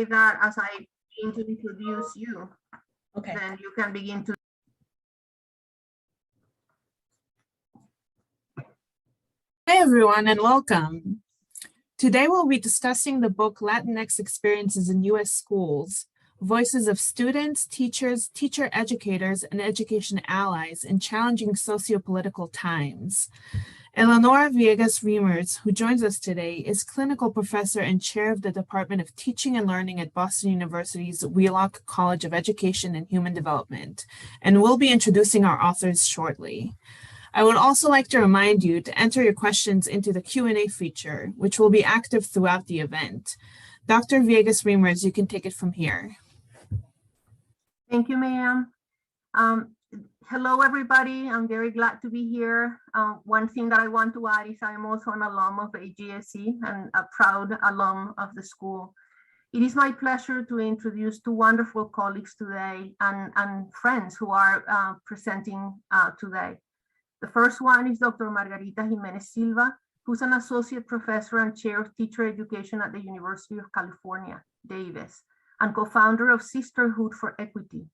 that as I begin to introduce you, Okay. then you can begin to. Hi, everyone, and welcome. Today, we'll be discussing the book Latinx Experiences in U.S. Schools, Voices of Students, Teachers, Teacher Educators, and Education Allies in Challenging Sociopolitical Times. Eleonora Villegas-Reimers, who joins us today, is clinical professor and chair of the Department of Teaching and Learning at Boston University's Wheelock College of Education and Human Development, and we'll be introducing our authors shortly. I would also like to remind you to enter your questions into the Q&A feature, which will be active throughout the event. Dr. Villegas-Reimers, you can take it from here. Thank you, ma'am. Hello, everybody. I'm very glad to be here. One thing that I want to add is I'm also an alum of HGSE and a proud alum of the school. It is my pleasure to introduce two wonderful colleagues today and friends who are presenting today. The first one is Dr. Margarita Jimenez Silva, who's an associate professor and chair of teacher education at the University of California, Davis, and co-founder of Sisterhood for Equity.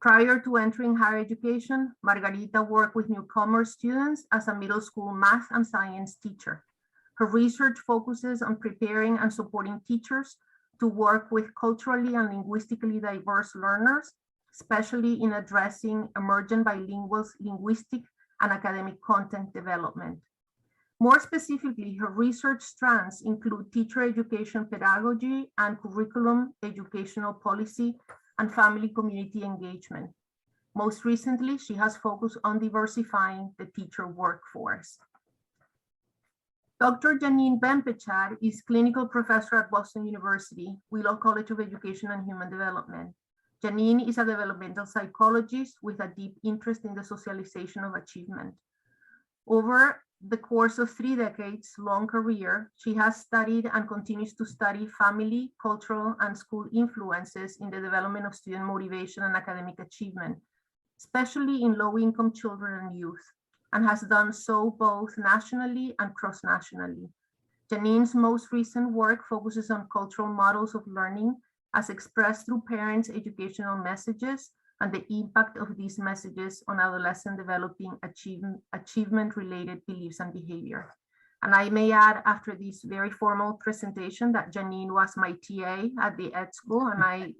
Prior to entering higher education, Margarita worked with newcomer students as a middle school math and science teacher. Her research focuses on preparing and supporting teachers to work with culturally and linguistically diverse learners, especially in addressing emergent bilinguals' linguistic and academic content development. More specifically, her research strands include teacher education pedagogy and curriculum, educational policy, and family community engagement. Most recently, she has focused on diversifying the teacher workforce. Dr. Janine Bempechar is clinical professor at Boston University, Wheelock College of Education and Human Development. Janine is a developmental psychologist with a deep interest in the socialization of achievement. Over the course of 3 decades long career, she has studied and continues to study family, cultural, and school influences in the development of student motivation and academic achievement, especially in low-income children and youth, and has done so both nationally and cross-nationally. Janine's most recent work focuses on cultural models of learning as expressed through parents' educational messages and the impact of these messages on adolescent developing achievement-related beliefs and behavior. And I may add, after this very formal presentation, that Janine was my TA at the Ed School, and I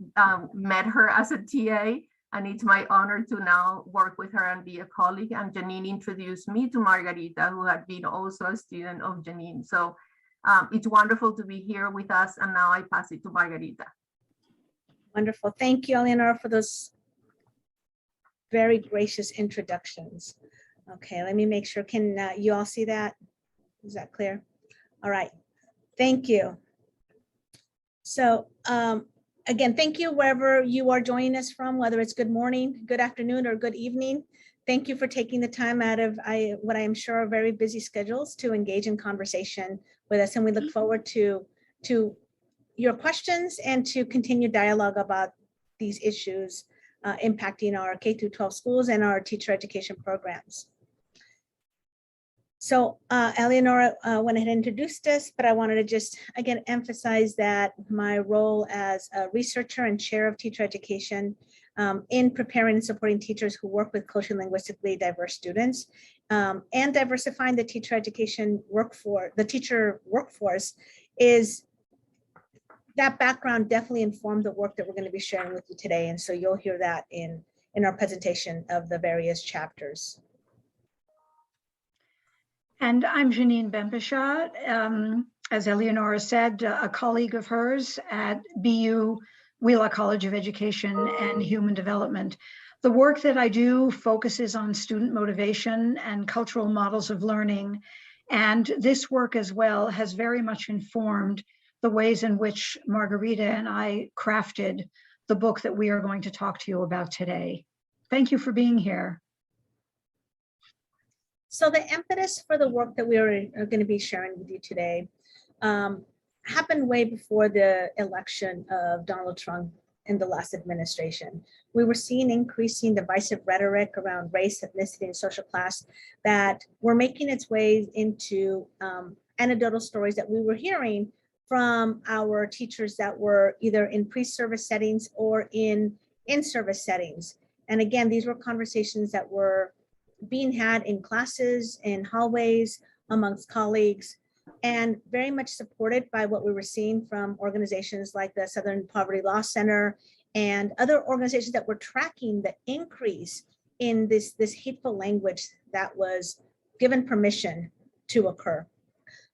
met her as a TA, and it's my honor to now work with her and be a colleague. And Janine introduced me to Margarita, who had been also a student of Janine. So it's wonderful to be here with us, and now I pass it to Margarita. Wonderful. Thank you, Eleonora, for those very gracious introductions. Okay, let me make sure. Can you all see that? Is that clear? All right. Thank you. So again, thank you wherever you are joining us from, whether it's good morning, good afternoon, or good evening. Thank you for taking the time out of what I am sure are very busy schedules to engage in conversation with us. And we look forward to your questions and to continue dialogue about these issues impacting our K-12 schools and our teacher education programs. So Eleonora went ahead and introduced us, but I wanted to just, again, emphasize that my role as a researcher and chair of teacher education in preparing and supporting teachers who work with culturally linguistically diverse students and diversifying the teacher education workforce, the teacher workforce, is that background definitely informed the work that we're going to be sharing with you today. And so you'll hear that in our presentation of the various chapters. And I'm Janine Bempechar, as Eleonora said, a colleague of hers at BU Wheelock College of Education and Human Development. The work that I do focuses on student motivation and cultural models of learning. And this work as well has very much informed the ways in which Margarita and I crafted the book that we are going to talk to you about today. Thank you for being here. So the impetus for the work that we are going to be sharing with you today happened way before the election of Donald Trump in the last administration. We were seeing increasing divisive rhetoric around race, ethnicity, and social class that were making its way into anecdotal stories that we were hearing from our teachers that were either in pre-service settings or in-service settings. And again, these were conversations that were being had in classes, in hallways, amongst colleagues, and very much supported by what we were seeing from organizations like the Southern Poverty Law Center and other organizations that were tracking the increase in this hateful language that was given permission to occur.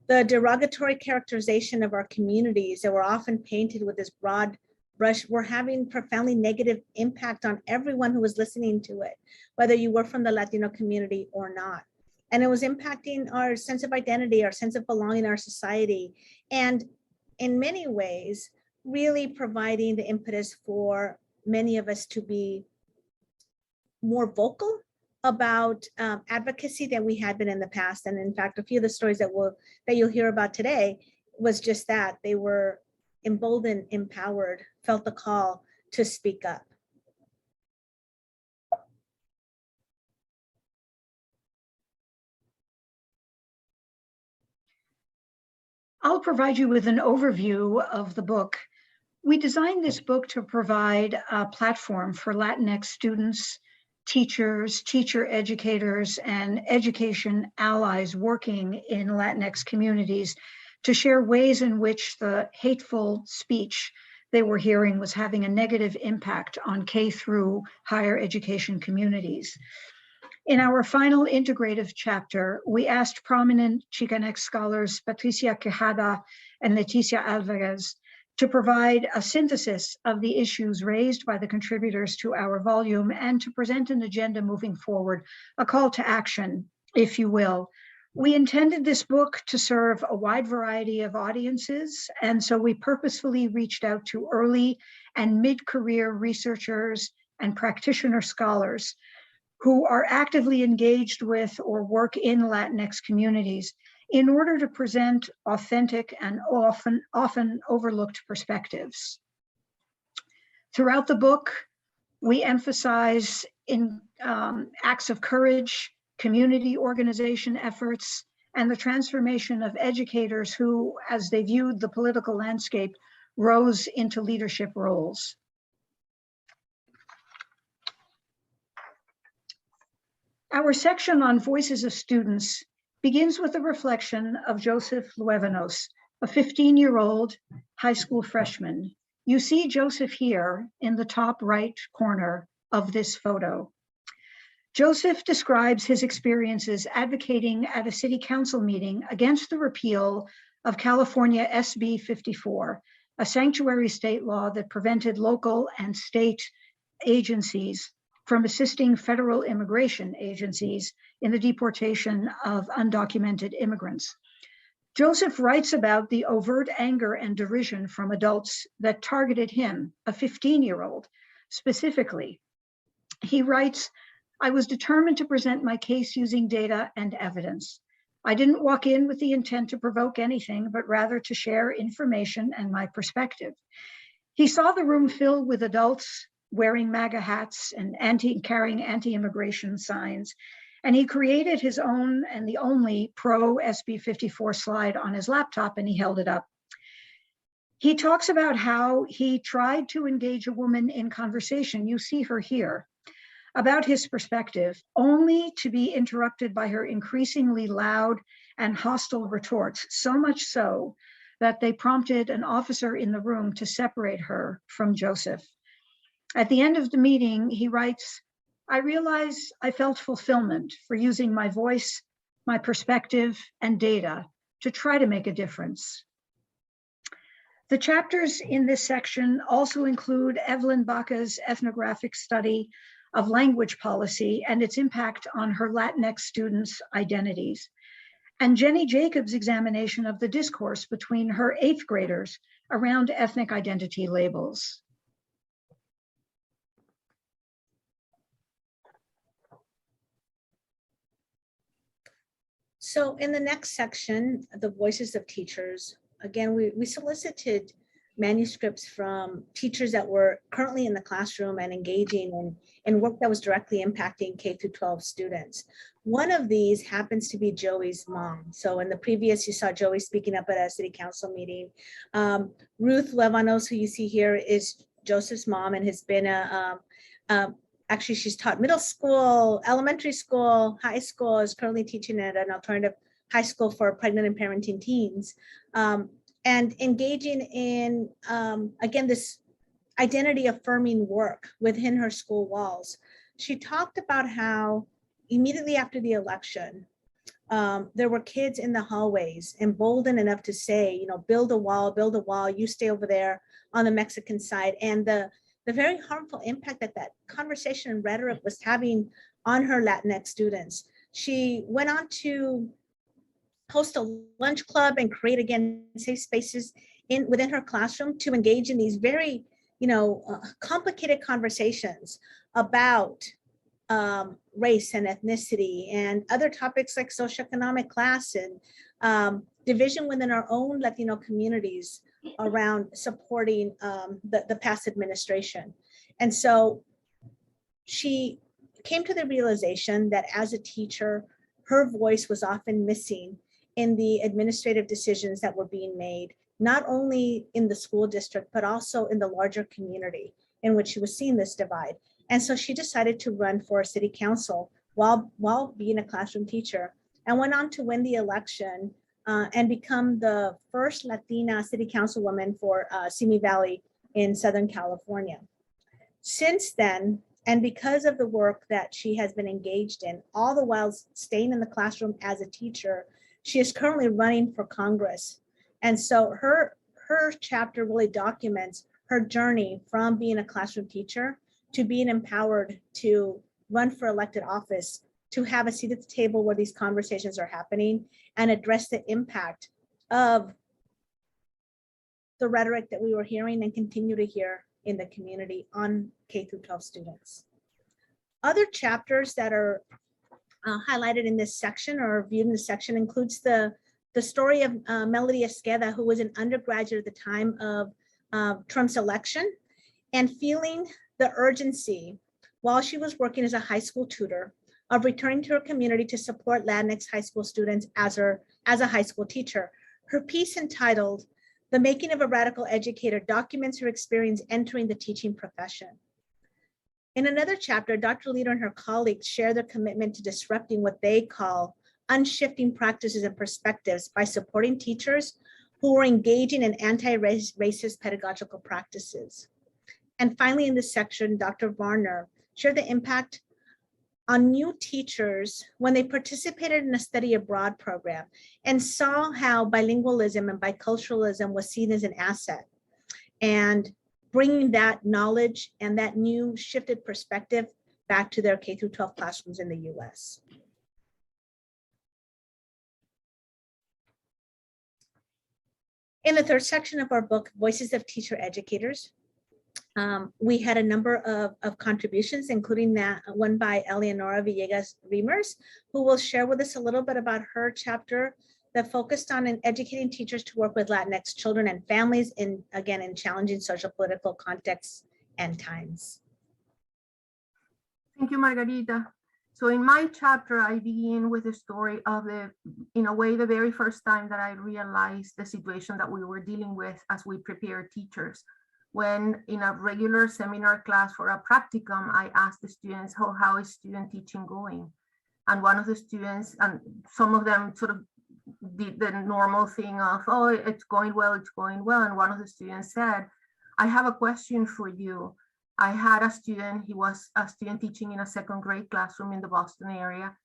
The derogatory characterization of our communities that were often painted with this broad brush were having profoundly negative impact on everyone who was listening to it, whether you were from the Latino community or not. And it was impacting our sense of identity, our sense of belonging in our society, and in many ways, really providing the impetus for many of us to be more vocal about advocacy than we had been in the past. And in fact, a few of the stories that you'll hear about today was just that. They were emboldened, empowered, felt the call to speak up. I'll provide you with an overview of the book. We designed this book to provide a platform for Latinx students, teachers, teacher educators, and education allies working in Latinx communities to share ways in which the hateful speech they were hearing was having a negative impact on K through higher education communities. In our final integrative chapter, we asked prominent Chicanx scholars Patricia Quijada and Leticia Alvarez to provide a synthesis of the issues raised by the contributors to our volume and to present an agenda moving forward, a call to action, if you will. We intended this book to serve a wide variety of audiences, and so we purposefully reached out to early and mid-career researchers and practitioner scholars who are actively engaged with or work in Latinx communities in order to present authentic and often overlooked perspectives. Throughout the book, we emphasize in acts of courage, community organization efforts, and the transformation of educators who, as they viewed the political landscape, rose into leadership roles. Our section on Voices of Students begins with a reflection of Joseph Luevanos, a 15-year-old high school freshman. You see Joseph here in the top right corner of this photo. Joseph describes his experiences advocating at a city council meeting against the repeal of California SB 54, a sanctuary state law that prevented local and state agencies from assisting federal immigration agencies in the deportation of undocumented immigrants. Joseph writes about the overt anger and derision from adults that targeted him, a 15-year-old, specifically. He writes, "I was determined to present my case using data and evidence. I didn't walk in with the intent to provoke anything, but rather to share information and my perspective." He saw the room filled with adults wearing MAGA hats and carrying anti-immigration signs, and he created his own and the only pro SB 54 slide on his laptop, and he held it up. He talks about how he tried to engage a woman in conversation, you see her here, about his perspective, only to be interrupted by her increasingly loud and hostile retorts, so much so that they prompted an officer in the room to separate her from Joseph. At the end of the meeting, he writes, "I realized I felt fulfillment for using my voice, my perspective, and data to try to make a difference." The chapters in this section also include Evelyn Baca's ethnographic study of language policy and its impact on her Latinx students' identities, and Jenny Jacobs' examination of the discourse between her 8th graders around ethnic identity labels. So in the next section, the voices of teachers, again, we solicited manuscripts from teachers that were currently in the classroom and engaging in work that was directly impacting K through 12 students. One of these happens to be Joey's mom. So in the previous, you saw Joey speaking up at a city council meeting. Ruth Levanos, who you see here, is Joseph's mom and has been actually she's taught middle school, elementary school, high school, is currently teaching at an alternative high school for pregnant and parenting teens. And engaging in, again, this identity affirming work within her school walls. She talked about how immediately after the election, there were kids in the hallways emboldened enough to say, you know, build a wall, you stay over there on the Mexican side. And the very harmful impact that that conversation and rhetoric was having on her Latinx students. She went on to host a lunch club and create, again, safe spaces within her classroom to engage in these very, complicated conversations about race and ethnicity and other topics like socioeconomic class and division within our own Latino communities around supporting the past administration. And so she came to the realization that as a teacher, her voice was often missing in the administrative decisions that were being made, not only in the school district, but also in the larger community in which she was seeing this divide. And so she decided to run for city council while being a classroom teacher, and went on to win the election and become the first Latina city councilwoman for Simi Valley in Southern California. Since then, and because of the work that she has been engaged in, all the while staying in the classroom as a teacher, she is currently running for Congress. And so her chapter really documents her journey from being a classroom teacher to being empowered to run for elected office, to have a seat at the table where these conversations are happening and address the impact of the rhetoric that we were hearing and continue to hear in the community on K through 12 students. Other chapters that are highlighted in this section or viewed in this section includes the story of Melody Esqueda, who was an undergraduate at the time of Trump's election, and feeling the urgency while she was working as a high school tutor of returning to her community to support Latinx high school students as a high school teacher. Her piece entitled "The Making of a Radical Educator" documents her experience entering the teaching profession. In another chapter, Dr. Leader and her colleagues share their commitment to disrupting what they call unshifting practices and perspectives by supporting teachers who are engaging in anti-racist pedagogical practices. And finally, in this section, Dr. Varner shared the impact on new teachers when they participated in a study abroad program and saw how bilingualism and biculturalism was seen as an asset, and bringing that knowledge and that new shifted perspective back to their K through 12 classrooms in the US. In the third section of our book, Voices of Teacher Educators, we had a number of contributions, including that one by Eleonora Villegas Reimers, who will share with us a little bit about her chapter that focused on educating teachers to work with Latinx children and families in challenging social political contexts and times. Thank you, Margarita. So in my chapter, I begin with the story of in a way, the very first time that I realized the situation that we were dealing with as we prepare teachers. When in a regular seminar class for a practicum, I asked the students, how is student teaching going? And one of the students, and some of them sort of did the normal thing of, oh, it's going well, it's going well. And one of the students said, I have a question for you. I had a student, he was a student teaching in a second grade classroom in the Boston area.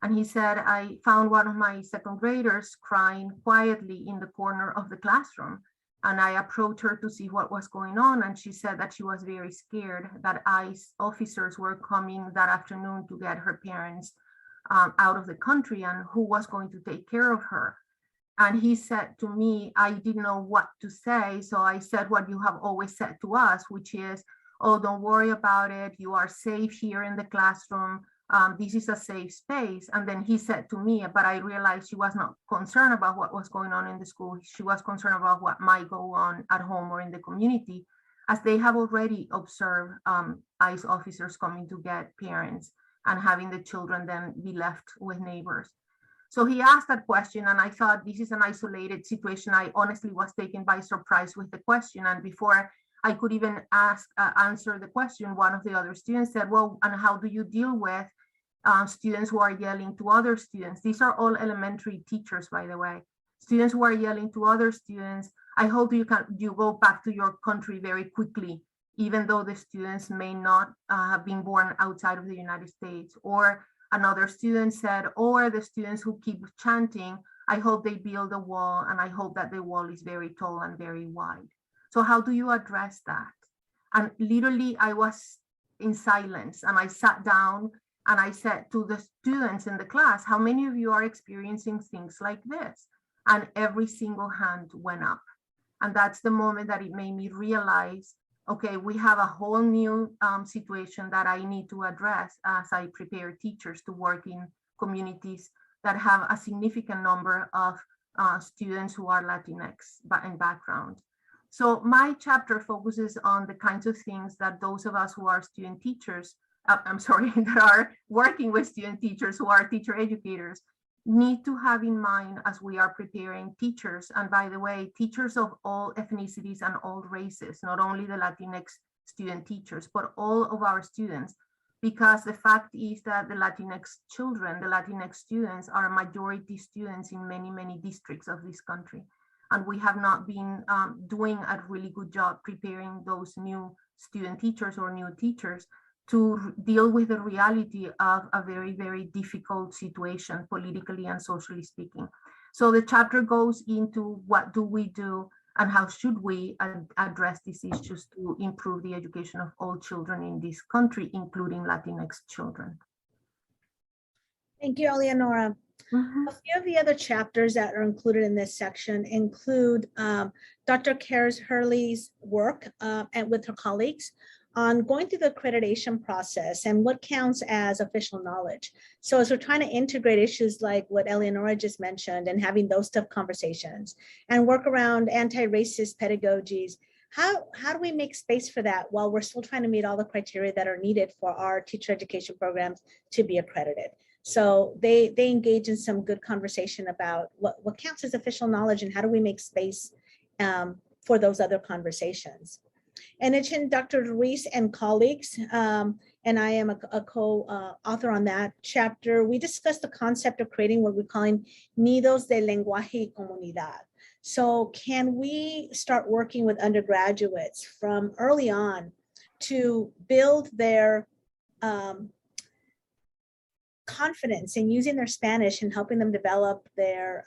And he said, I found one of my second graders crying quietly in the corner of the classroom. And I approached her to see what was going on. And she said that she was very scared that ICE officers were coming that afternoon to get her parents out of the country, and who was going to take care of her. And he said to me, I didn't know what to say. So I said what you have always said to us, which is, oh, don't worry about it. You are safe here in the classroom. this is a safe space. And then he said to me, but I realized she was not concerned about what was going on in the school. She was concerned about what might go on at home or in the community, as they have already observed ICE officers coming to get parents and having the children then be left with neighbors. So he asked that question, and I thought this is an isolated situation. I honestly was taken by surprise with the question. And before I could even answer the question, one of the other students said, well, and how do you deal with students who are yelling to other students? These are all elementary teachers, by the way. Students who are yelling to other students. I hope you go back to your country very quickly, even though the students may not have been born outside of the United States. Or another student said, or the students who keep chanting, I hope they build a wall, and I hope that the wall is very tall and very wide. So how do you address that? And literally I was in silence, and I sat down and I said to the students in the class, how many of you are experiencing things like this? And every single hand went up. And that's the moment that it made me realize, okay, we have a whole new situation that I need to address as I prepare teachers to work in communities that have a significant number of students who are Latinx in background. So my chapter focuses on the kinds of things that those of us who are student teachers, that are working with student teachers who are teacher educators need to have in mind as we are preparing teachers. And by the way, teachers of all ethnicities and all races, not only the Latinx student teachers, but all of our students, because the fact is that the Latinx children, the Latinx students are majority students in many, many districts of this country. And we have not been doing a really good job preparing those new student teachers or new teachers to deal with the reality of a very, very difficult situation, politically and socially speaking. So the chapter goes into what do we do and how should we address these issues to improve the education of all children in this country, including Latinx children. Thank you, Eleonora. A few of the other chapters that are included in this section include Dr. Karis Hurley's work and with her colleagues on going through the accreditation process and what counts as official knowledge. So as we're trying to integrate issues like what Eleonora just mentioned and having those tough conversations and work around anti-racist pedagogies, how do we make space for that while we're still trying to meet all the criteria that are needed for our teacher education programs to be accredited? So they engage in some good conversation about what counts as official knowledge and how do we make space for those other conversations. In addition, Dr. Ruiz and colleagues, and I am a co-author on that chapter, we discussed the concept of creating what we're calling nidos de lenguaje y comunidad. So can we start working with undergraduates from early on to build their confidence in using their Spanish and helping them develop their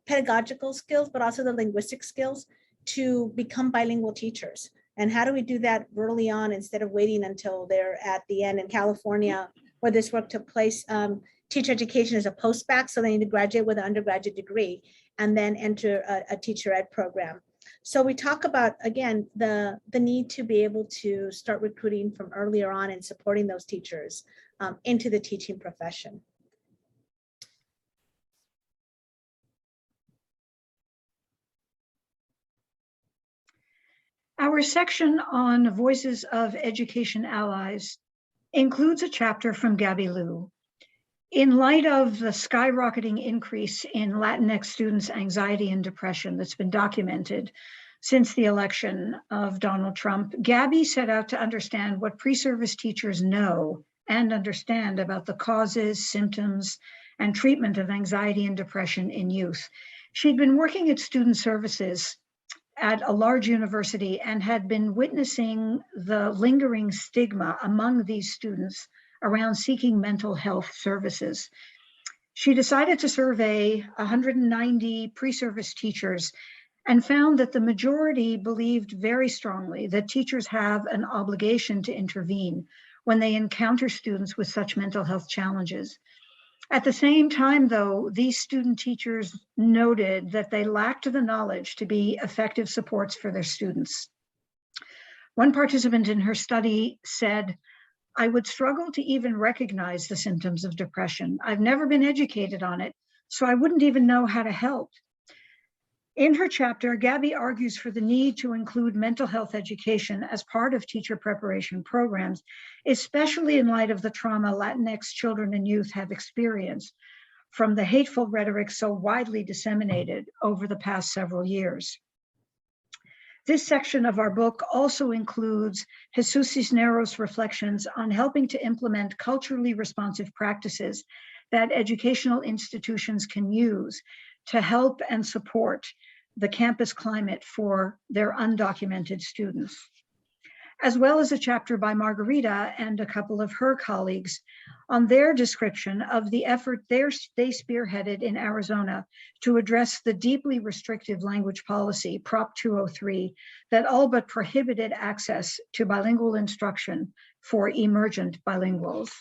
pedagogical skills, but also the linguistic skills to become bilingual teachers? And how do we do that early on instead of waiting until they're at the end? In California, where this work took place, teacher education is a post-bac, so they need to graduate with an undergraduate degree and then enter a teacher ed program. So we talk about, again, the need to be able to start recruiting from earlier on and supporting those teachers into the teaching profession. Our section on Voices of Education Allies includes a chapter from Gabby Liu. In light of the skyrocketing increase in Latinx students' anxiety and depression that's been documented since the election of Donald Trump, Gabby set out to understand what pre-service teachers know and understand about the causes, symptoms, and treatment of anxiety and depression in youth. She'd been working at student services at a large university and had been witnessing the lingering stigma among these students around seeking mental health services. She decided to survey 190 pre-service teachers and found that the majority believed very strongly that teachers have an obligation to intervene when they encounter students with such mental health challenges. At the same time, though, these student teachers noted that they lacked the knowledge to be effective supports for their students. One participant in her study said, I would struggle to even recognize the symptoms of depression. I've never been educated on it, so I wouldn't even know how to help. In her chapter, Gabby argues for the need to include mental health education as part of teacher preparation programs, especially in light of the trauma Latinx children and youth have experienced from the hateful rhetoric so widely disseminated over the past several years. This section of our book also includes Jesus Cisneros' reflections on helping to implement culturally responsive practices that educational institutions can use to help and support the campus climate for their undocumented students, as well as a chapter by Margarita and a couple of her colleagues on their description of the effort they spearheaded in Arizona to address the deeply restrictive language policy, Prop 203, that all but prohibited access to bilingual instruction for emergent bilinguals.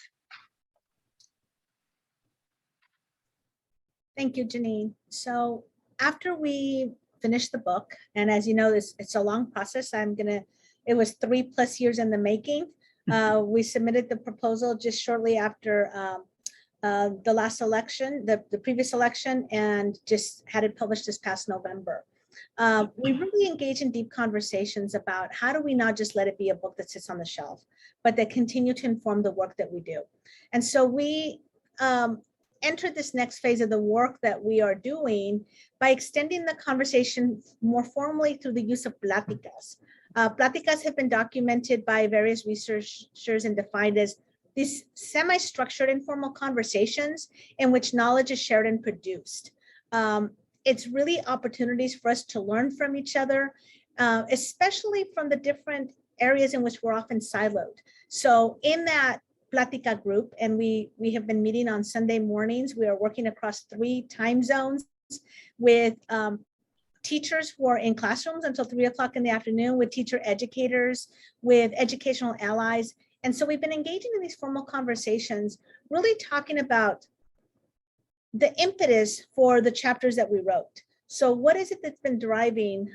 Thank you, Janine. So after we finished the book, and as you know, it's a long process. It was 3+ years in the making. We submitted the proposal just shortly after the last election, the previous election, and just had it published this past November. We really engage in deep conversations about how do we not just let it be a book that sits on the shelf, but that continue to inform the work that we do. And so we entered this next phase of the work that we are doing by extending the conversation more formally through the use of pláticas. Pláticas have been documented by various researchers and defined as these semi-structured informal conversations in which knowledge is shared and produced. It's really opportunities for us to learn from each other, especially from the different areas in which we're often siloed. So in that Plática group, and we have been meeting on Sunday mornings. We are working across 3 time zones with teachers who are in classrooms until 3 o'clock in the afternoon, with teacher educators, with educational allies. And so we've been engaging in these formal conversations, really talking about the impetus for the chapters that we wrote. So what is it that's been driving,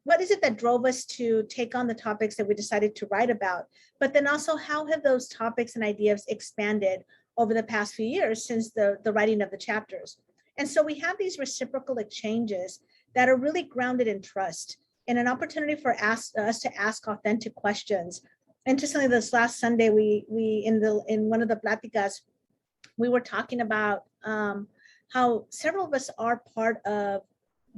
what is it that drove us to take on the topics that we decided to write about? But then also, how have those topics and ideas expanded over the past few years since the writing of the chapters? And so we have these reciprocal exchanges that are really grounded in trust and an opportunity for us to ask authentic questions. Interestingly, this last Sunday, we in one of the pláticas, we were talking about how several of us are part of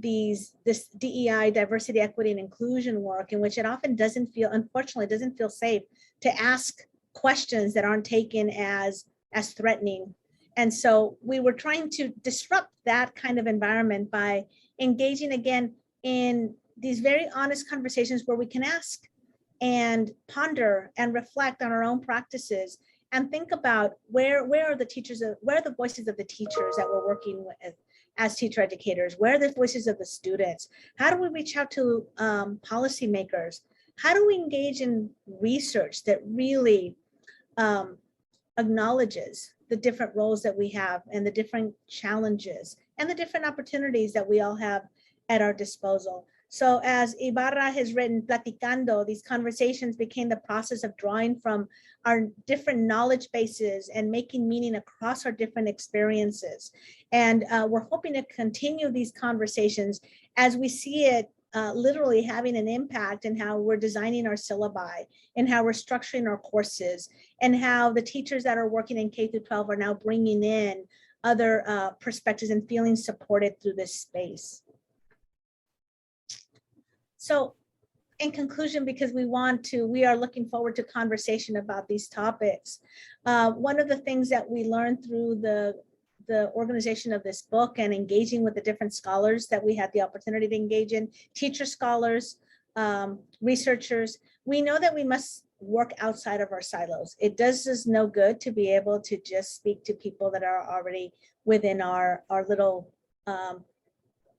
this DEI, diversity, equity, and inclusion work, in which it often unfortunately doesn't feel safe to ask questions that aren't taken as threatening. And so we were trying to disrupt that kind of environment by engaging again in these very honest conversations where we can ask and ponder and reflect on our own practices and think about where are the voices of the teachers that we're working with as teacher educators? Where are the voices of the students? How do we reach out to policymakers? How do we engage in research that really acknowledges the different roles that we have and the different challenges and the different opportunities that we all have at our disposal? So as Ibarra has written, Platicando, these conversations became the process of drawing from our different knowledge bases and making meaning across our different experiences. And we're hoping to continue these conversations as we see it literally having an impact in how we're designing our syllabi and how we're structuring our courses and how the teachers that are working in K-12 are now bringing in other perspectives and feeling supported through this space. So in conclusion, because we are looking forward to conversation about these topics. One of the things that we learned through the organization of this book and engaging with the different scholars that we had the opportunity to engage in, teacher scholars, researchers, we know that we must work outside of our silos. It does us no good to be able to just speak to people that are already within our little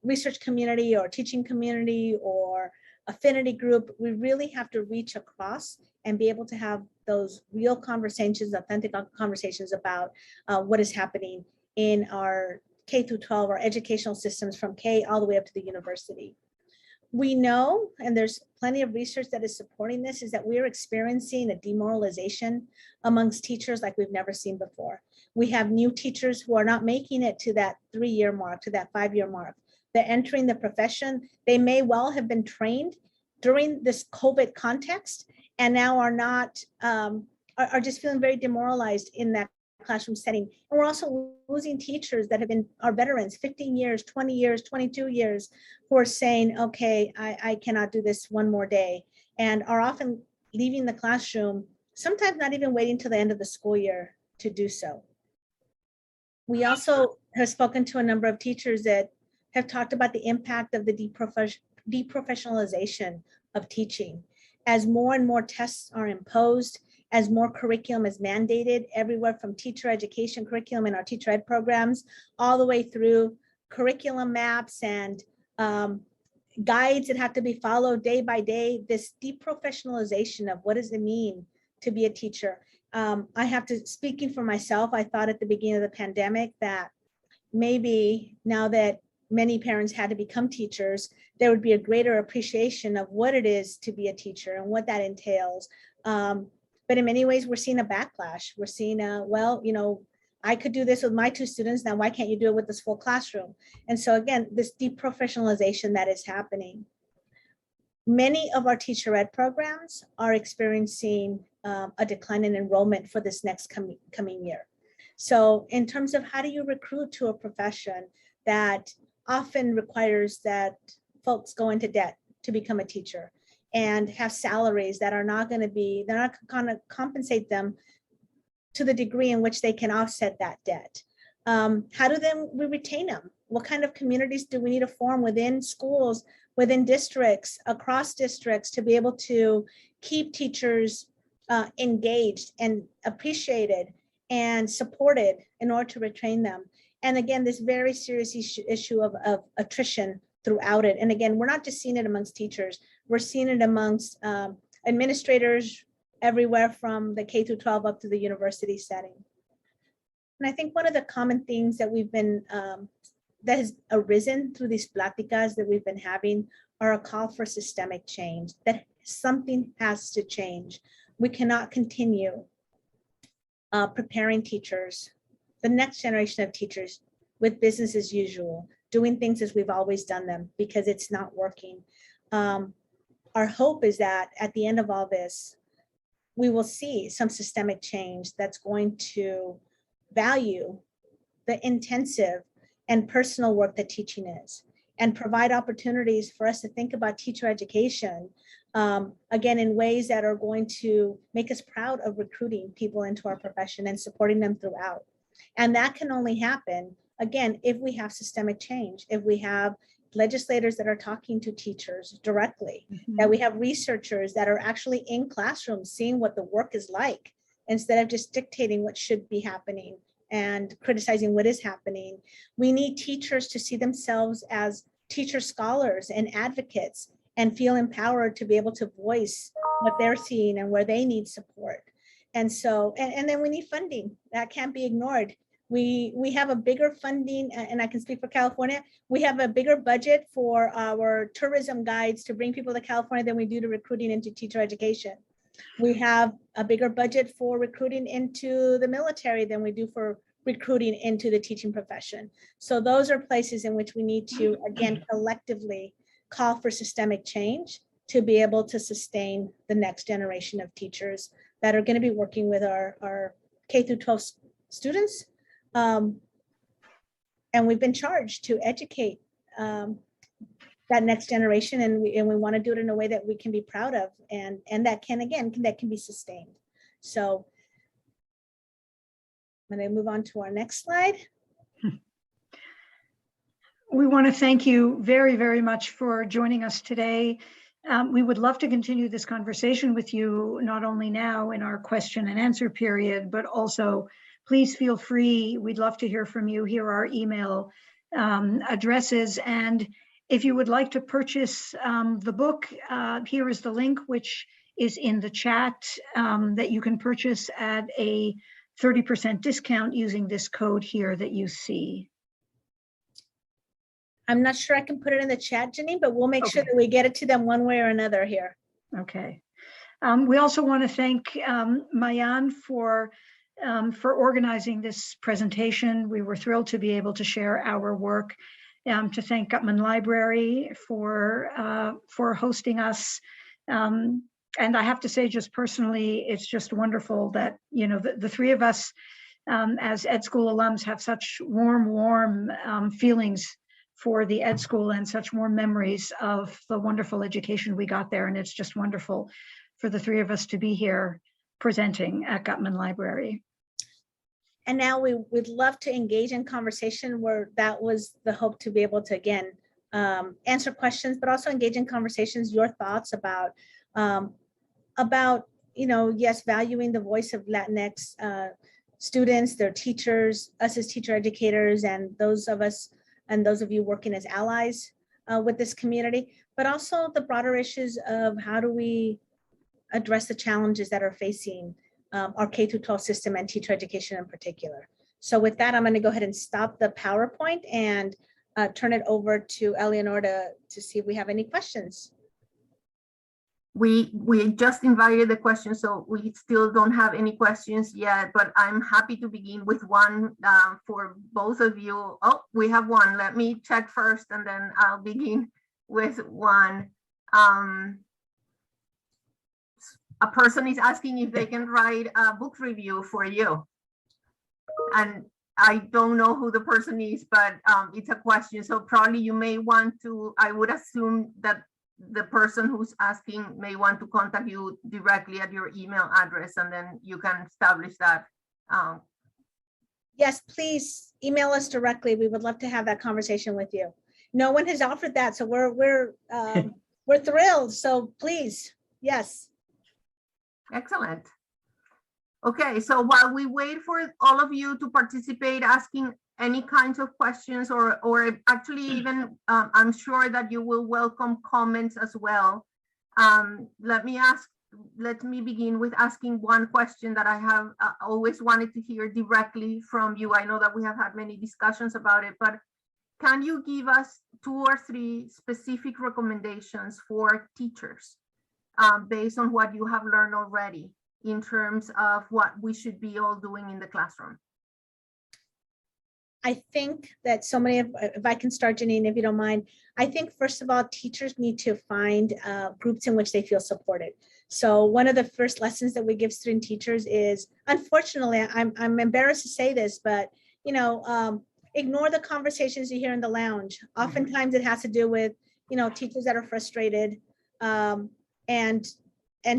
research community or teaching community or affinity group. We really have to reach across and be able to have those real conversations, authentic conversations about what is happening in our K through 12, our educational systems from K all the way up to the university. We know, and there's plenty of research that is supporting this, is that we're experiencing a demoralization amongst teachers like we've never seen before. We have new teachers who are not making it to that 3-year mark, to that 5-year mark. They're entering the profession. They may well have been trained during this COVID context and now are not, are just feeling very demoralized in that classroom setting. And we're also losing teachers that have been our veterans, 15 years, 20 years, 22 years, who are saying, okay, I cannot do this one more day, and are often leaving the classroom, sometimes not even waiting till the end of the school year to do so. We also have spoken to a number of teachers that have talked about the impact of the deprofessionalization of teaching. As more and more tests are imposed, as more curriculum is mandated everywhere from teacher education curriculum in our teacher ed programs, all the way through curriculum maps and guides that have to be followed day by day, this deprofessionalization of what does it mean to be a teacher. I have to, speaking for myself, I thought at the beginning of the pandemic that maybe now that many parents had to become teachers, there would be a greater appreciation of what it is to be a teacher and what that entails. But in many ways, we're seeing a backlash. We're seeing, well, you know, I could do this with my 2 students. Now, why can't you do it with this full classroom? And so again, this deprofessionalization that is happening. Many of our teacher ed programs are experiencing a decline in enrollment for this next coming year. So in terms of how do you recruit to a profession that often requires that folks go into debt to become a teacher and have salaries that are not going to be, they're not going to compensate them to the degree in which they can offset that debt. How do we retain them? What kind of communities do we need to form within schools, within districts, across districts, to be able to keep teachers engaged and appreciated and supported in order to retrain them? And again, this very serious issue of attrition throughout it. And again, we're not just seeing it amongst teachers, we're seeing it amongst administrators everywhere from the K through 12 up to the university setting. And I think one of the common things that we've been, that has arisen through these pláticas that we've been having are a call for systemic change, that something has to change. We cannot continue preparing teachers, the next generation of teachers, with business as usual, doing things as we've always done them, because it's not working. Our hope is that at the end of all this, we will see some systemic change that's going to value the intensive and personal work that teaching is, and provide opportunities for us to think about teacher education, again, in ways that are going to make us proud of recruiting people into our profession and supporting them throughout. And that can only happen, again, if we have systemic change, if we have legislators that are talking to teachers directly, that we have researchers that are actually in classrooms seeing what the work is like, instead of just dictating what should be happening and criticizing what is happening. We need teachers to see themselves as teacher scholars and advocates and feel empowered to be able to voice what they're seeing and where they need support. And so, and then we need funding. That can't be ignored. We have a bigger funding, and I can speak for California, we have a bigger budget for our tourism guides to bring people to California than we do to recruiting into teacher education. We have a bigger budget for recruiting into the military than we do for recruiting into the teaching profession. So those are places in which we need to, again, collectively call for systemic change to be able to sustain the next generation of teachers that are going to be working with our K through 12 students. And we've been charged to educate that next generation, and we want to do it in a way that we can be proud of, and that can, again, that can be sustained. So I'm going to move on to our next slide. We want to thank you very, very much for joining us today. We would love to continue this conversation with you, not only now in our question and answer period, but also please feel free. We'd love to hear from you. Here are our email addresses. And if you would like to purchase the book, here is the link, which is in the chat, that you can purchase at a 30% discount using this code here that you see. I'm not sure I can put it in the chat, Janine, but we'll make sure Okay. that we get it to them one way or another here. Okay. We also want to thank Mayan for organizing this presentation. We were thrilled to be able to share our work. To thank Gutman Library for hosting us. And I have to say, just personally, it's just wonderful that, you know, the three of us as Ed School alums have such warm feelings for the Ed School and such warm memories of the wonderful education we got there. And it's just wonderful for the three of us to be here presenting at Gutman Library. And now we would love to engage in conversation, where that was the hope, to be able to, again, answer questions, but also engage in conversations, your thoughts about, you know, yes, valuing the voice of Latinx students, their teachers, us as teacher educators, and those of us and those of you working as allies with this community, but also the broader issues of how do we address the challenges that are facing our K-12 system and teacher education in particular. So with that, I'm going to go ahead and stop the PowerPoint and turn it over to Eleanor to see if we have any questions. We just invited the questions, so we still don't have any questions yet, but I'm happy to begin with one for both of you. Oh, we have one. Let me check first, and then I'll begin with one. A person is asking if they can write a book review for you. And I don't know who the person is, but it's a question. So probably you may want to, I would assume that the person who's asking may want to contact you directly at your email address, and then you can establish that. Yes, please email us directly. We would love to have that conversation with you. No one has offered that, so we're thrilled. So please, yes. Excellent. Okay, so while we wait for all of you to participate, asking any kinds of questions, or actually even, I'm sure that you will welcome comments as well. Let me begin with asking one question that I have always wanted to hear directly from you. I know that we have had many discussions about it, but can you give us 2 or 3 specific recommendations for teachers based on what you have learned already in terms of what we should be all doing in the classroom? I think that so many of, if I can start, Janine, if you don't mind, I think first of all, teachers need to find groups in which they feel supported. So one of the first lessons that we give student teachers is, unfortunately, I'm embarrassed to say this, but you know, ignore the conversations you hear in the lounge. Oftentimes it has to do with, you know, teachers that are frustrated and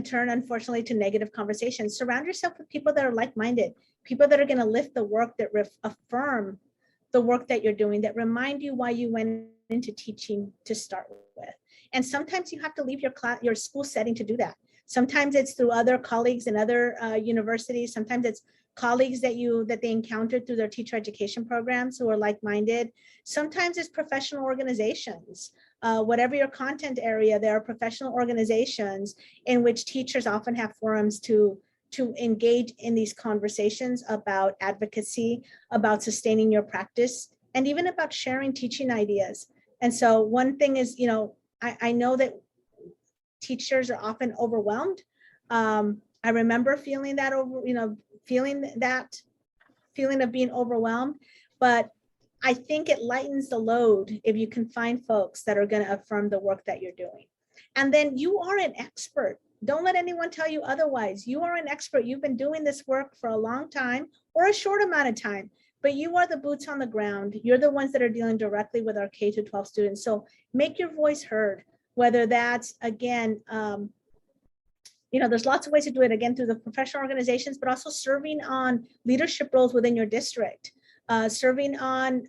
turn, unfortunately, to negative conversations. Surround yourself with people that are like-minded, people that are going to lift the work, that affirm the work that you're doing, that remind you why you went into teaching to start with. And sometimes you have to leave your school setting to do that. Sometimes it's through other colleagues in other universities. Sometimes it's colleagues that they encountered through their teacher education programs who are like-minded. Sometimes it's professional organizations. Whatever your content area, there are professional organizations in which teachers often have forums to engage in these conversations about advocacy, about sustaining your practice, and even about sharing teaching ideas. And so one thing is, you know, I know that teachers are often overwhelmed. I remember feeling that feeling of being overwhelmed, but I think it lightens the load if you can find folks that are going to affirm the work that you're doing. And then you are an expert. Don't let anyone tell you otherwise. You are an expert. You've been doing this work for a long time or a short amount of time, but you are the boots on the ground. You're the ones that are dealing directly with our K-12 students. So make your voice heard, whether that's, again, you know, there's lots of ways to do it, again, through the professional organizations, but also serving on leadership roles within your district, serving on,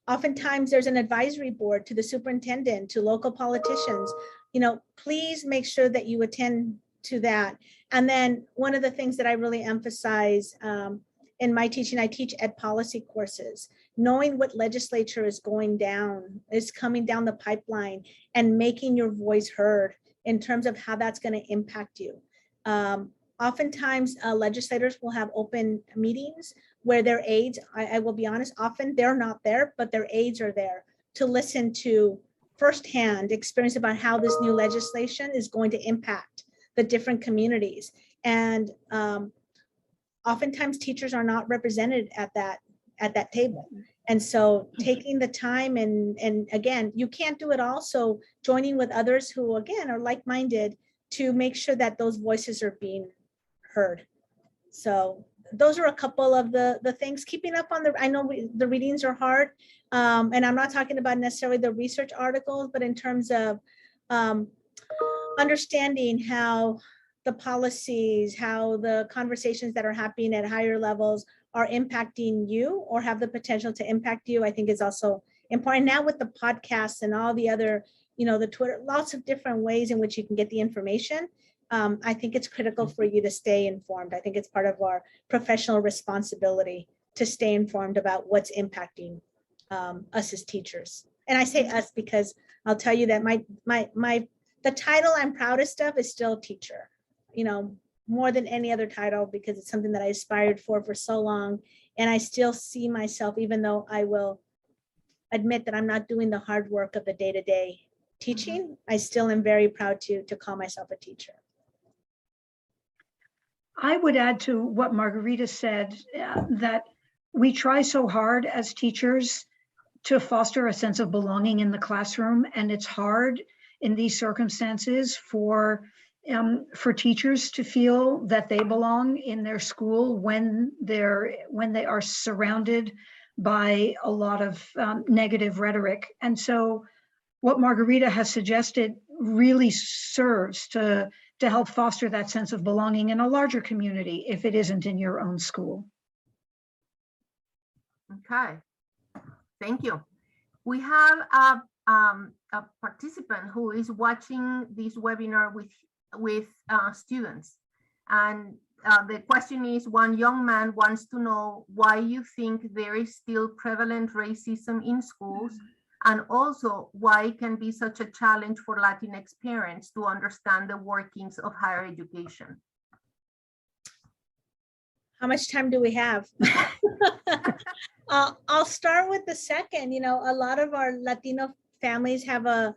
oftentimes there's an advisory board to the superintendent, to local politicians. You know, please make sure that you attend to that. And then one of the things that I really emphasize in my teaching, I teach ed policy courses, knowing what legislature is coming down the pipeline, and making your voice heard in terms of how that's going to impact you. Oftentimes legislators will have open meetings where their aides, I will be honest, often they're not there, but their aides are there, to listen to firsthand experience about how this new legislation is going to impact the different communities. And oftentimes teachers are not represented at that table. And so taking the time and again, you can't do it all. So joining with others who again are like-minded to make sure that those voices are being heard. So those are a couple of the things. Keeping up on I know the readings are hard. And I'm not talking about necessarily the research articles, but in terms of understanding how the policies, how the conversations that are happening at higher levels are impacting you or have the potential to impact you, I think is also important. Now with the podcasts and all the other, the Twitter, lots of different ways in which you can get the information. I think it's critical for you to stay informed. I think it's part of our professional responsibility to stay informed about what's impacting us as teachers. And I say us because I'll tell you that the title I'm proudest of is still teacher, more than any other title, because it's something that I aspired for so long. And I still see myself, even though I will admit that I'm not doing the hard work of the day-to-day teaching, I still am very proud to call myself a teacher. I would add to what Margarita said, that we try so hard as teachers to foster a sense of belonging in the classroom. And it's hard in these circumstances for teachers to feel that they belong in their school when they are surrounded by a lot of negative rhetoric. And so what Margarita has suggested really serves to help foster that sense of belonging in a larger community if it isn't in your own school. Okay, thank you. We have a participant who is watching this webinar with students. And the question is, one young man wants to know why you think there is still prevalent racism in schools, and also why it can be such a challenge for Latinx parents to understand the workings of higher education. How much time do we have? I'll start with the second. A lot of our Latino families have a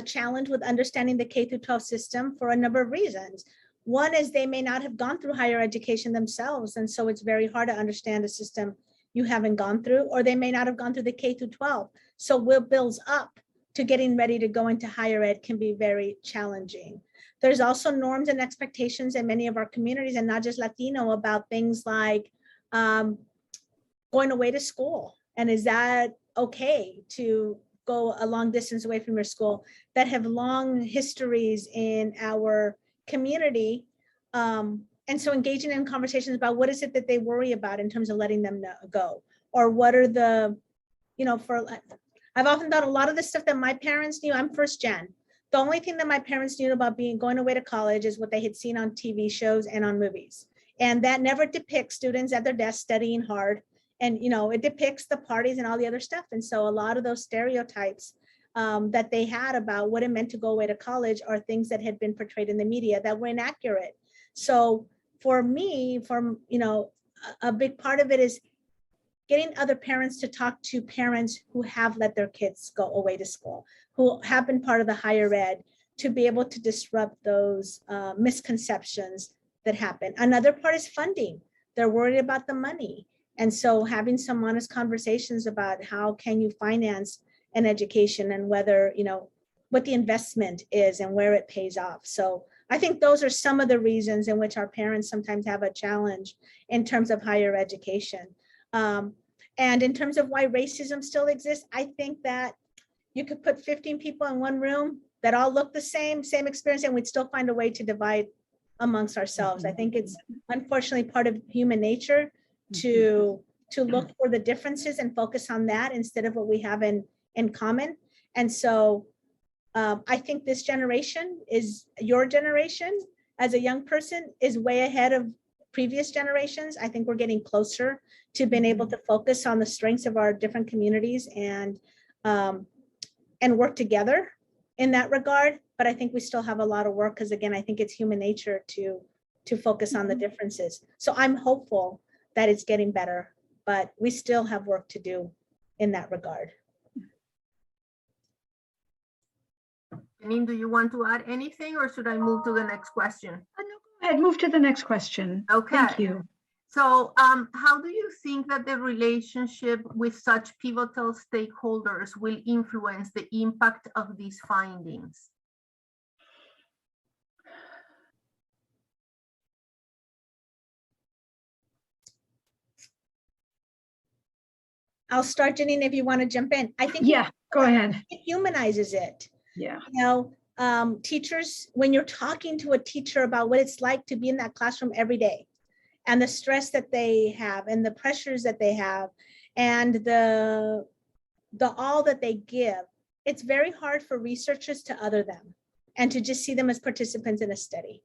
challenge with understanding the K-12 system for a number of reasons. One is they may not have gone through higher education themselves, and so it's very hard to understand a system you haven't gone through, or they may not have gone through the K-12. So what builds up to getting ready to go into higher ed can be very challenging. There's also norms and expectations in many of our communities, and not just Latino, about things like going away to school. And is that okay to go a long distance away from your school, that have long histories in our community? And so engaging in conversations about what is it that they worry about in terms of letting them go, or what are the, I've often thought a lot of the stuff that my parents knew. I'm first gen. The only thing that my parents knew about going away to college is what they had seen on TV shows and on movies. And that never depicts students at their desk studying hard. And, it depicts the parties and all the other stuff. And so a lot of those stereotypes that they had about what it meant to go away to college are things that had been portrayed in the media that were inaccurate. So for me, a big part of it is getting other parents to talk to parents who have let their kids go away to school, who have been part of the higher ed, to be able to disrupt those misconceptions that happen. Another part is funding. They're worried about the money. And so having some honest conversations about how can you finance an education, and whether, what the investment is and where it pays off. So I think those are some of the reasons in which our parents sometimes have a challenge in terms of higher education. And in terms of why racism still exists, I think that you could put 15 people in one room that all look the same experience, and we'd still find a way to divide amongst ourselves. I think it's unfortunately part of human nature to look for the differences and focus on that instead of what we have in common. And so I think this generation, is your generation as a young person, is way ahead of previous generations. I think we're getting closer to being able to focus on the strengths of our different communities and work together in that regard. But I think we still have a lot of work, because again, I think it's human nature to focus on the differences. So I'm hopeful that it's getting better, but we still have work to do in that regard. Janine, do you want to add anything or should I move to the next question? No, go ahead, move to the next question. Okay. Thank you. So how do you think that the relationship with such pivotal stakeholders will influence the impact of these findings? I'll start, Janine, if you want to jump in. I think Yeah, go ahead. it humanizes it. Yeah. You know, teachers, when you're talking to a teacher about what it's like to be in that classroom every day and the stress that they have and the pressures that they have and the all that they give, it's very hard for researchers to other them and to just see them as participants in a study.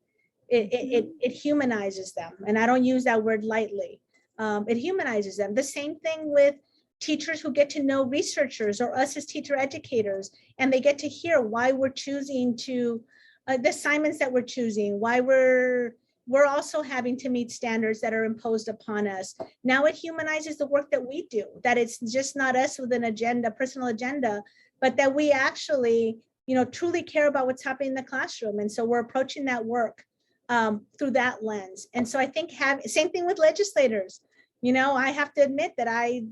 It humanizes them. And I don't use that word lightly. It humanizes them. The same thing with teachers who get to know researchers or us as teacher educators, and they get to hear why we're choosing to, the assignments that we're choosing, why we're also having to meet standards that are imposed upon us. Now it humanizes the work that we do, that it's just not us with an agenda, personal agenda, but that we actually, you know, truly care about what's happening in the classroom. And so we're approaching that work through that lens. And so I think same thing with legislators. You know, I have to admit that I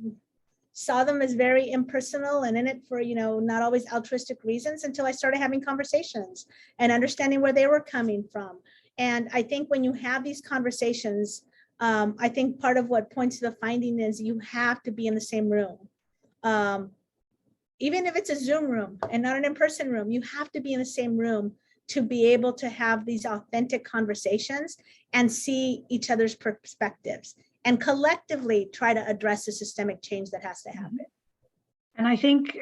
saw them as very impersonal and in it for, you know, not always altruistic reasons until I started having conversations and understanding where they were coming from. And I think when you have these conversations, I think part of what points to the finding is you have to be in the same room. Even if it's a Zoom room and not an in-person room, you have to be in the same room to be able to have these authentic conversations and see each other's perspectives and collectively try to address the systemic change that has to happen. And I think,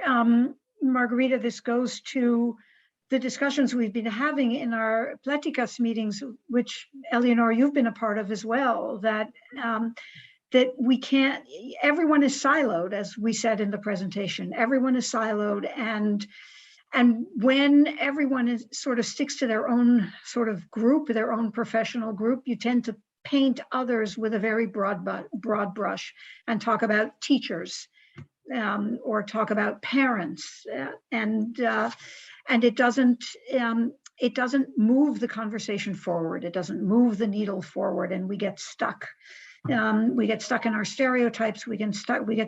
Margarita, this goes to the discussions we've been having in our Pláticas meetings, which Eleanor, you've been a part of as well, that that we can't, everyone is siloed, as we said in the presentation, everyone is siloed. And when everyone is sort of sticks to their own sort of group, their own professional group, you tend to paint others with a very broad brush and talk about teachers or talk about parents, and it doesn't move the conversation forward. It doesn't move the needle forward, and we get stuck. We get stuck in our stereotypes. We get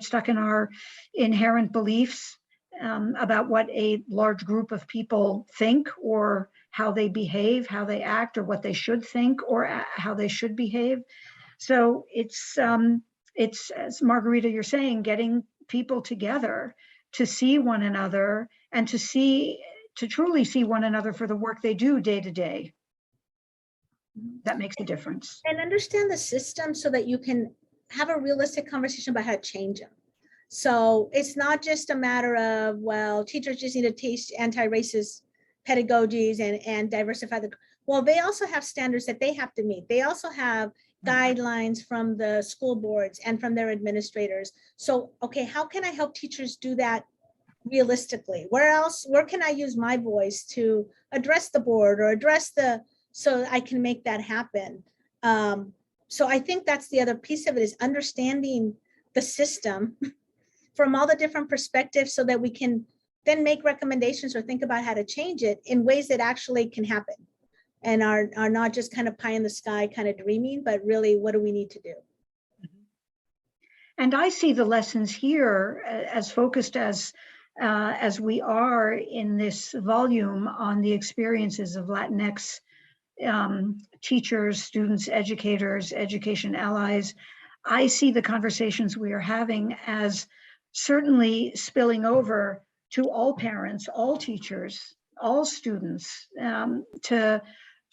stuck in our inherent beliefs about what a large group of people think, or how they behave, how they act, or what they should think, or how they should behave. So it's as Margarita, you're saying, getting people together to see one another and to truly see one another for the work they do day to day. That makes a difference. And understand the system so that you can have a realistic conversation about how to change them. So it's not just a matter of, well, teachers just need to teach anti-racist pedagogies and diversify the, well, they also have standards that they have to meet. They also have guidelines from the school boards and from their administrators. So, okay, how can I help teachers do that realistically? Where can I use my voice to address the board or address so I can make that happen? So I think that's the other piece of it, is understanding the system from all the different perspectives so that we can then make recommendations or think about how to change it in ways that actually can happen and are not just kind of pie in the sky kind of dreaming, but really what do we need to do? And I see the lessons here as focused as we are in this volume on the experiences of Latinx teachers, students, educators, education allies. I see the conversations we are having as certainly spilling over to all parents, all teachers, all students, to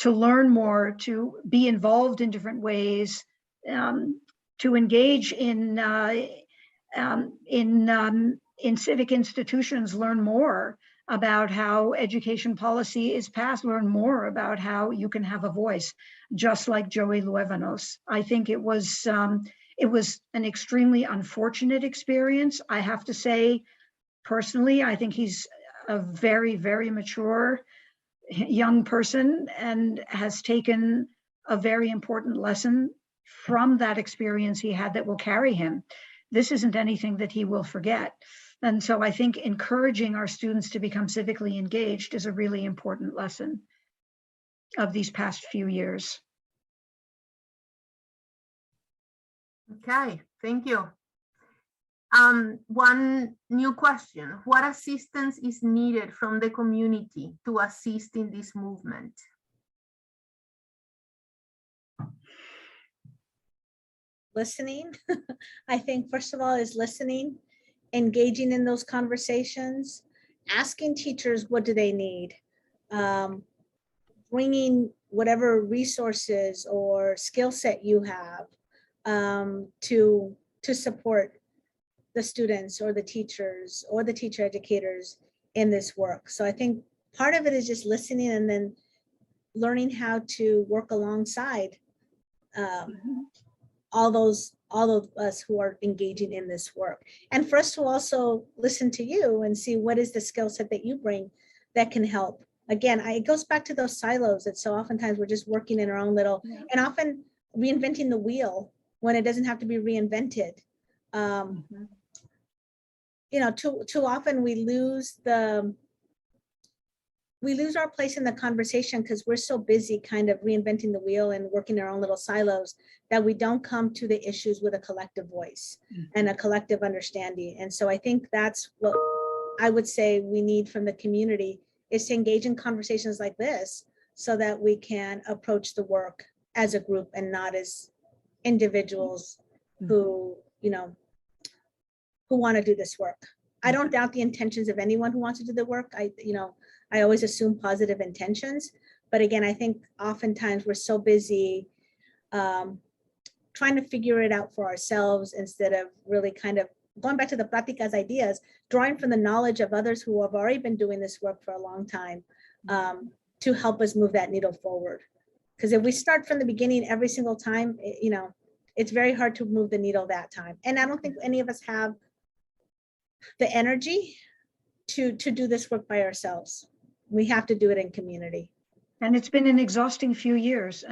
learn more, to be involved in different ways, to engage in civic institutions, learn more about how education policy is passed, learn more about how you can have a voice, just like Joey Luevanos. I think it was an extremely unfortunate experience. I have to say, personally, I think he's a very, very mature young person and has taken a very important lesson from that experience he had that will carry him. This isn't anything that he will forget. And so I think encouraging our students to become civically engaged is a really important lesson of these past few years. Okay, thank you. One new question. What assistance is needed from the community to assist in this movement? Listening. I think first of all is listening, engaging in those conversations, asking teachers what do they need, bringing whatever resources or skill set you have to support the students or the teachers or the teacher educators in this work. So I think part of it is just listening and then learning how to work alongside all of us who are engaging in this work. And for us to also listen to you and see what is the skill set that you bring that can help. Again, it goes back to those silos that so oftentimes we're just working in our own little, and often reinventing the wheel when it doesn't have to be reinvented. You know, too often we lose our place in the conversation because we're so busy kind of reinventing the wheel and working our own little silos that we don't come to the issues with a collective voice and a collective understanding. And so I think that's what I would say we need from the community is to engage in conversations like this so that we can approach the work as a group and not as individuals who, you know, who want to do this work. I don't doubt the intentions of anyone who wants to do the work. I always assume positive intentions, but again, I think oftentimes we're so busy trying to figure it out for ourselves instead of really kind of going back to the prácticas ideas, drawing from the knowledge of others who have already been doing this work for a long time to help us move that needle forward. Because if we start from the beginning every single time, you know, it's very hard to move the needle that time. And I don't think any of us have the energy to do this work by ourselves. We have to do it in community. And it's been an exhausting few years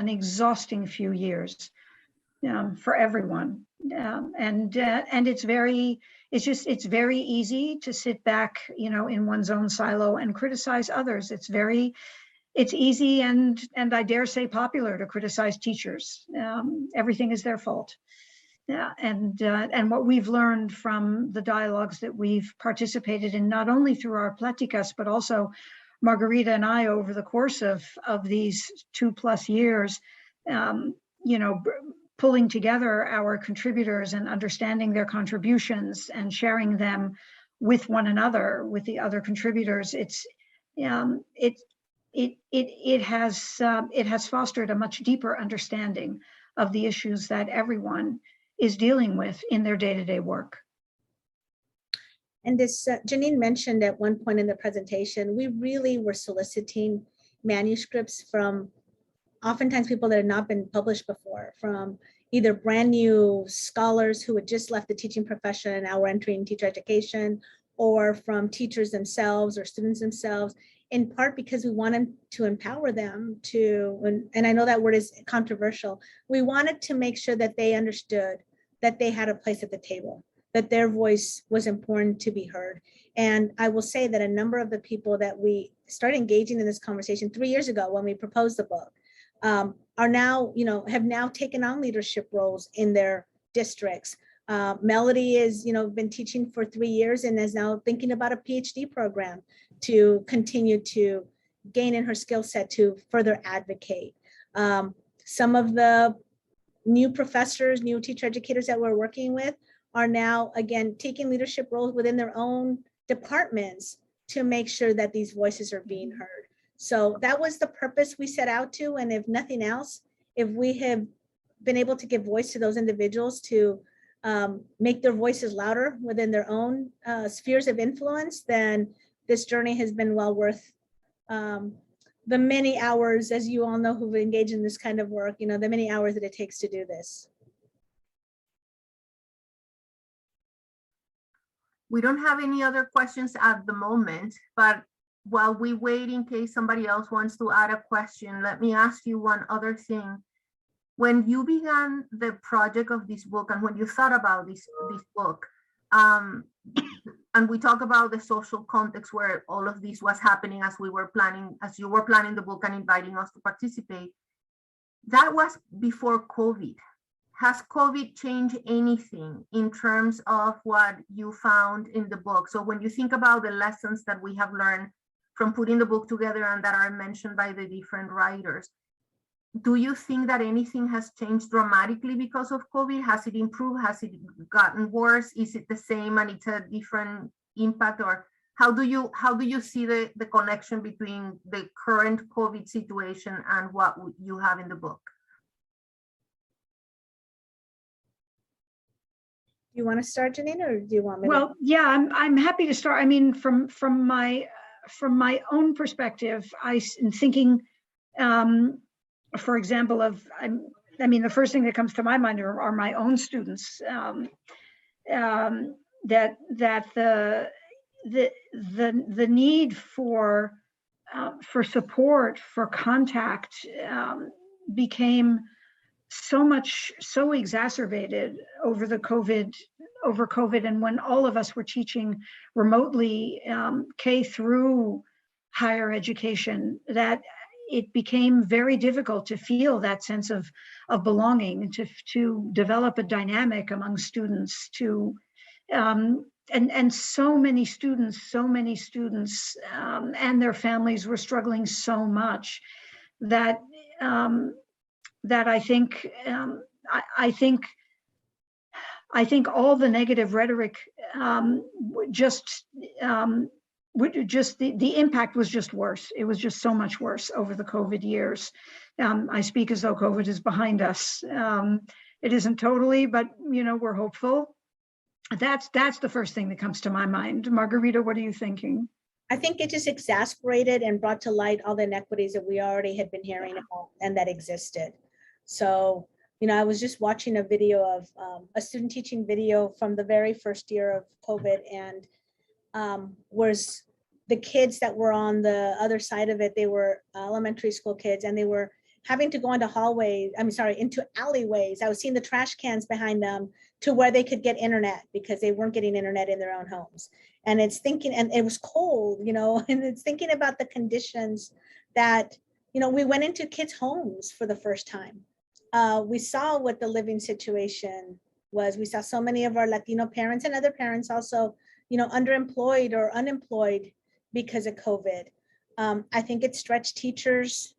for everyone. And it's very easy to sit back, you know, in one's own silo and criticize others. It's easy and I dare say popular to criticize teachers. Everything is their fault. Yeah, and what we've learned from the dialogues that we've participated in, not only through our pláticas, but also Margarita and I over the course of these 2+ years, you know, pulling together our contributors and understanding their contributions and sharing them with one another, with the other contributors. It has fostered a much deeper understanding of the issues that everyone is dealing with in their day-to-day work. And this, Janine mentioned at one point in the presentation, we really were soliciting manuscripts from oftentimes people that had not been published before, from either brand new scholars who had just left the teaching profession and now were entering teacher education, or from teachers themselves or students themselves, in part because we wanted to empower them to, and I know that word is controversial, we wanted to make sure that they understood that they had a place at the table, that their voice was important to be heard. And I will say that a number of the people that we started engaging in this conversation 3 years ago when we proposed the book are now, you know, have now taken on leadership roles in their districts. Melody is, you know, been teaching for 3 years and is now thinking about a PhD program to continue to gain in her skill set to further advocate. Some of the new professors, new teacher educators that we're working with are now, again, taking leadership roles within their own departments to make sure that these voices are being heard. So that was the purpose we set out to. And if nothing else, if we have been able to give voice to those individuals to make their voices louder within their own spheres of influence, then this journey has been well worth the many hours, as you all know who've engaged in this kind of work, you know, the many hours that it takes to do this. We don't have any other questions at the moment, but while we wait in case somebody else wants to add a question, let me ask you one other thing. When you began the project of this book and when you thought about this book, and we talk about the social context where all of this was happening as we were planning, as you were planning the book and inviting us to participate. That was before COVID. Has COVID changed anything in terms of what you found in the book? So when you think about the lessons that we have learned from putting the book together and that are mentioned by the different writers, do you think that anything has changed dramatically because of COVID? Has it improved? Has it gotten worse? Is it the same and it's a different impact? Or how do you see the connection between the current COVID situation and what you have in the book? Do you want to start, Janine, or do you want me to? Well, yeah, I'm happy to start. I mean, from my own perspective, I'm thinking, for example, I mean, the first thing that comes to my mind are my own students. That the need for support, for contact, became so exacerbated over COVID, and when all of us were teaching remotely, K through higher education, that it became very difficult to feel that sense of belonging, to develop a dynamic among students, and so many students and their families were struggling so much that that I think all the negative rhetoric the impact was just worse. It was just so much worse over the COVID years. I speak as though COVID is behind us. It isn't totally, but we're hopeful. That's the first thing that comes to my mind. Margarita, what are you thinking? I think it just exasperated and brought to light all the inequities that we already had been hearing about and that existed. So, I was just watching a video of a student teaching video from the very first year of COVID, and was the kids that were on the other side of it, they were elementary school kids, and they were having to go into into alleyways. I was seeing the trash cans behind them to where they could get internet because they weren't getting internet in their own homes. And it's thinking, and it was cold, and it's thinking about the conditions that, we went into kids' homes for the first time. We saw what the living situation was. We saw so many of our Latino parents and other parents also, underemployed or unemployed because of COVID. I think it stretched teachers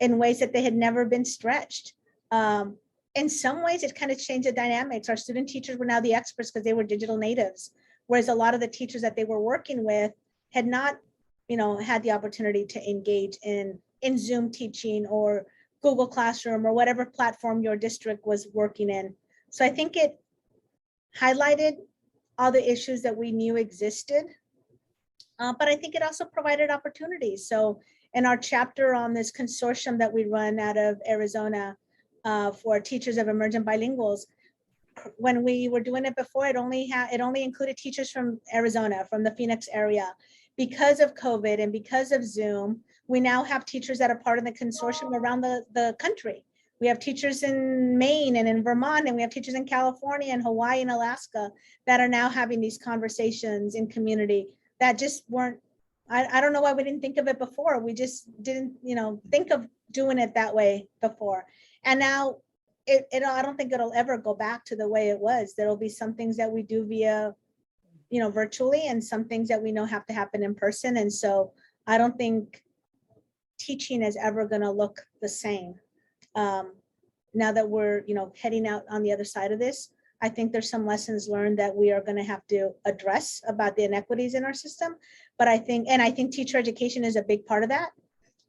in ways that they had never been stretched. In some ways, it kind of changed the dynamics. Our student teachers were now the experts because they were digital natives, whereas a lot of the teachers that they were working with had not, had the opportunity to engage in Zoom teaching or Google Classroom or whatever platform your district was working in. So I think it highlighted all the issues that we knew existed, but I think it also provided opportunities. So in our chapter on this consortium that we run out of Arizona for teachers of emergent bilinguals, when we were doing it before, it only included teachers from Arizona, from the Phoenix area. Because of COVID and because of Zoom, we now have teachers that are part of the consortium around the country. We have teachers in Maine and in Vermont, and we have teachers in California and Hawaii and Alaska that are now having these conversations in community that just weren't, I don't know why we didn't think of it before. We just didn't, think of doing it that way before. And now I don't think it'll ever go back to the way it was. There'll be some things that we do via, virtually, and some things that we know have to happen in person. And so I don't think teaching is ever going to look the same. Now that we're, heading out on the other side of this, I think there's some lessons learned that we are going to have to address about the inequities in our system. But I think teacher education is a big part of that.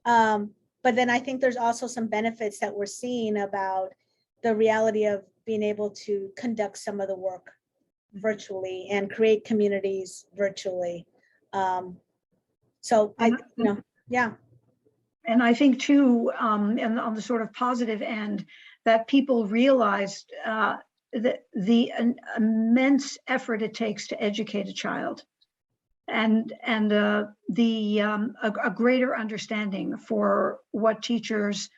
But then I think there's also some benefits that we're seeing about the reality of being able to conduct some of the work virtually and create communities virtually. So yeah. And I think too, and on the sort of positive end, that people realized the immense effort it takes to educate a child, and a greater understanding for what teachers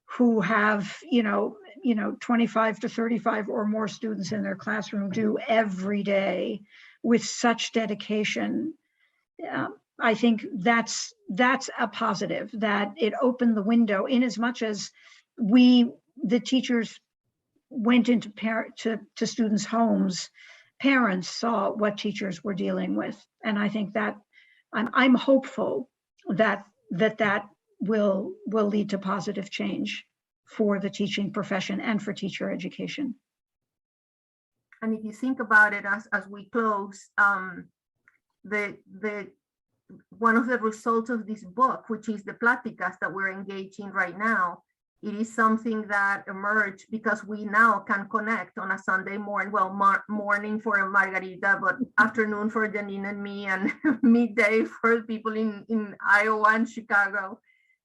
who have 25 to 35 or more students in their classroom do every day with such dedication. I think that's a positive, that it opened the window, in as much as the teachers went into to students' homes. Parents saw what teachers were dealing with, and I think that I'm hopeful that will lead to positive change for the teaching profession and for teacher education. And if you think about it, as we close, one of the results of this book, which is the Pláticas that we're engaged in right now, it is something that emerged because we now can connect on a Sunday morning, well, morning for Margarita, but afternoon for Janine and me, and midday for people in Iowa and Chicago.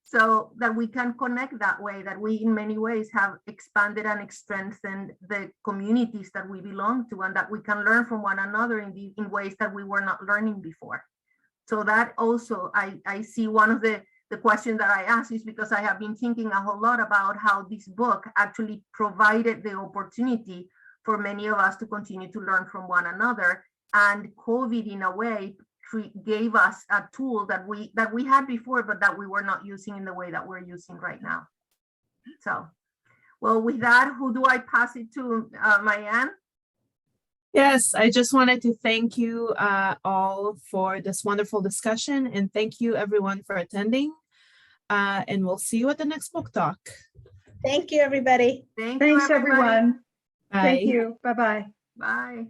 So that we can connect that way, that we in many ways have expanded and strengthened the communities that we belong to, and that we can learn from one another in ways that we were not learning before. So that also, I see one of the question that I asked is because I have been thinking a whole lot about how this book actually provided the opportunity for many of us to continue to learn from one another. And COVID, in a way, gave us a tool that we had before, but that we were not using in the way that we're using right now. So, well, with that, who do I pass it to, Marianne? Yes, I just wanted to thank you all for this wonderful discussion, and thank you everyone for attending. And we'll see you at the next book talk. Thank you, everybody. Thanks, everyone. Bye. Thank you. Bye-bye. Bye.